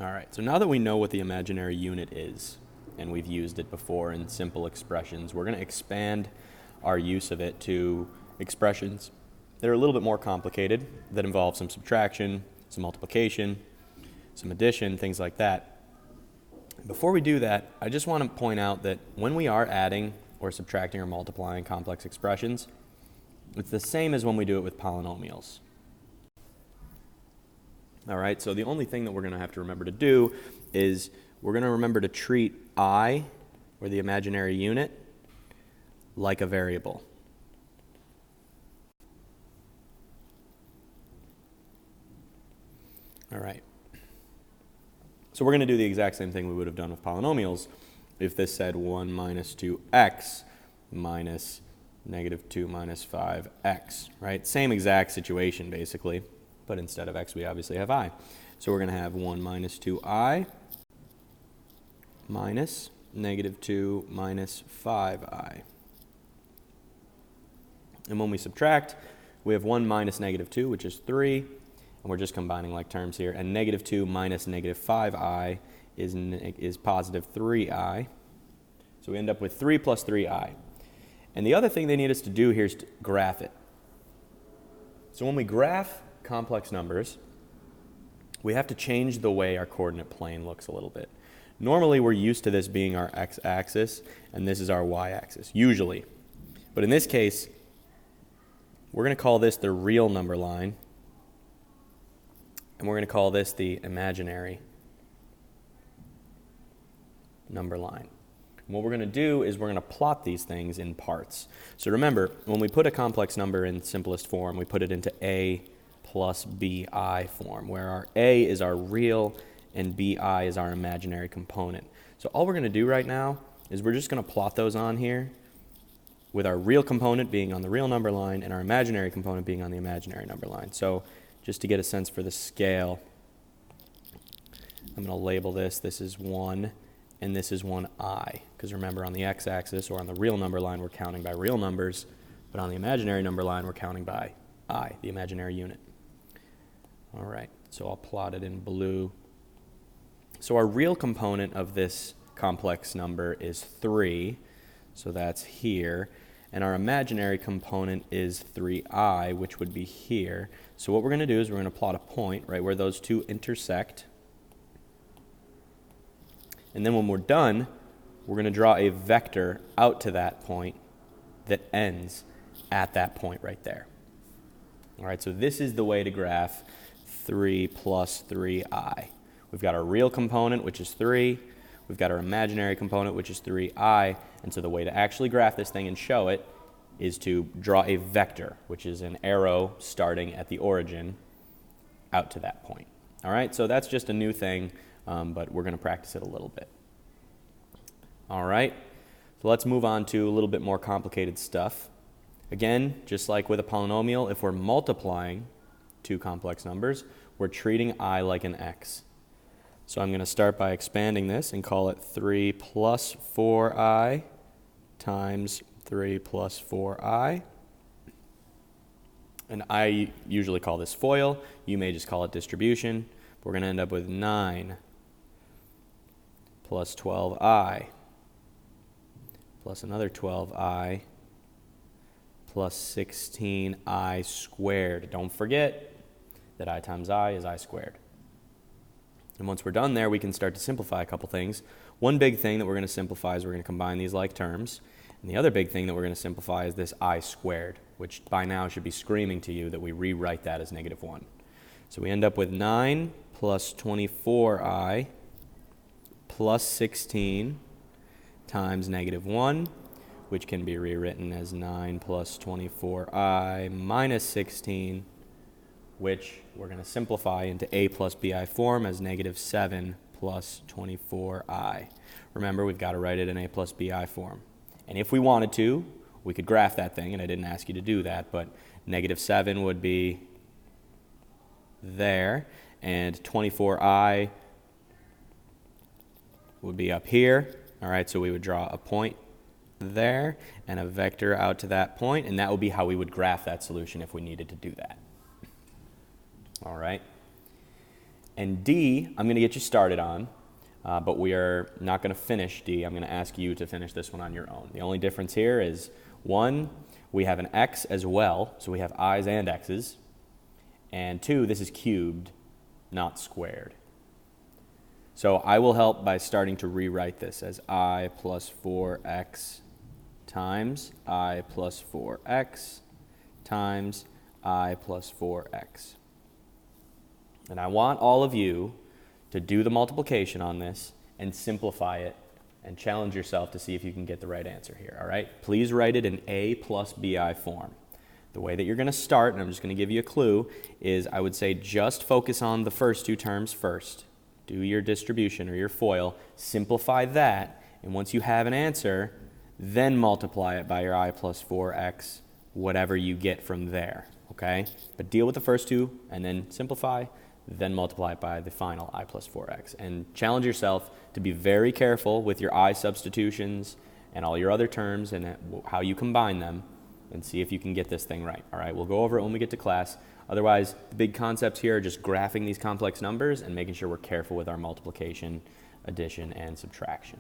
All right, so now that we know what the imaginary unit is, and we've used it before in simple expressions, we're going to expand our use of it to expressions that are a little bit more complicated, that involve some subtraction, some multiplication, some addition, things like that. Before we do that, I just want to point out that when we are adding or subtracting or multiplying complex expressions, it's the same as when we do it with polynomials. All right, so the only thing that we're going to have to remember to do is we're going to remember to treat I, or the imaginary unit, like a variable. All right. So we're going to do the exact same thing we would have done with polynomials if this said 1 minus 2x minus negative 2 minus 5x, right? Same exact situation, basically. But instead of x, we obviously have I. So we're going to have 1 minus 2I minus negative 2 minus 5I. And when we subtract, we have 1 minus negative 2, which is 3. And we're just combining like terms here. And negative 2 minus negative 5I is positive 3I. So we end up with 3 plus 3I. And the other thing they need us to do here is to graph it. So when we graph complex numbers, we have to change the way our coordinate plane looks a little bit. Normally, we're used to this being our x-axis, and this is our y-axis, usually. But in this case, we're going to call this the real number line, and we're going to call this the imaginary number line. And what we're going to do is we're going to plot these things in parts. So remember, when we put a complex number in simplest form, we put it into a plus bi form, where our a is our real and bi is our imaginary component. So all we're going to do right now is we're just going to plot those on here with our real component being on the real number line and our imaginary component being on the imaginary number line. So just to get a sense for the scale, I'm going to label this. This is 1 and this is 1i. Because remember, on the x-axis or on the real number line, we're counting by real numbers, but on the imaginary number line, we're counting by I, the imaginary unit. All right, so I'll plot it in blue. So our real component of this complex number is 3, so that's here. And our imaginary component is 3i, which would be here. So what we're going to do is we're going to plot a point right where those two intersect. And then when we're done, we're going to draw a vector out to that point that ends at that point right there. All right, so this is the way to graph 3 plus 3i. We've got our real component, which is 3. We've got our imaginary component, which is 3i. And so the way to actually graph this thing and show it is to draw a vector, which is an arrow starting at the origin out to that point. All right, so that's just a new thing, but we're going to practice it a little bit. All right, so let's move on to a little bit more complicated stuff. Again, just like with a polynomial, if we're multiplying two complex numbers, we're treating I like an x. So I'm going to start by expanding this and call it 3 plus 4i times 3 plus 4i. And I usually call this FOIL. You may just call it distribution. We're going to end up with 9 plus 12i plus another 12i plus 16i squared. Don't forget that I times I is I squared. And once we're done there, we can start to simplify a couple things. One big thing that we're going to simplify is we're going to combine these like terms. And the other big thing that we're going to simplify is this I squared, which by now should be screaming to you that we rewrite that as negative 1. So we end up with 9 plus 24i plus 16 times negative 1, which can be rewritten as 9 plus 24i minus 16, which we're going to simplify into a plus bi form as negative 7 plus 24i. Remember, we've got to write it in a plus bi form. And if we wanted to, we could graph that thing, and I didn't ask you to do that, but negative 7 would be there, and 24i would be up here. All right, so we would draw a point there and a vector out to that point, and that would be how we would graph that solution if we needed to do that. All right. And D, I'm going to get you started on, but we are not going to finish D. I'm going to ask you to finish this one on your own. The only difference here is, 1, we have an x as well, so we have i's and x's. And 2, this is cubed, not squared. So I will help by starting to rewrite this as I plus 4x times I plus 4x times I plus 4x. And I want all of you to do the multiplication on this and simplify it and challenge yourself to see if you can get the right answer here, all right? Please write it in A plus BI form. The way that you're going to start, and I'm just going to give you a clue, is I would say just focus on the first 2 terms first. Do your distribution or your FOIL, simplify that, and once you have an answer, then multiply it by your I plus 4x, whatever you get from there, okay? But deal with the first 2 and then simplify, then multiply it by the final I plus 4x. And challenge yourself to be very careful with your I substitutions and all your other terms and how you combine them, and see if you can get this thing right, all right? We'll go over it when we get to class. Otherwise, the big concepts here are just graphing these complex numbers and making sure we're careful with our multiplication, addition, and subtraction.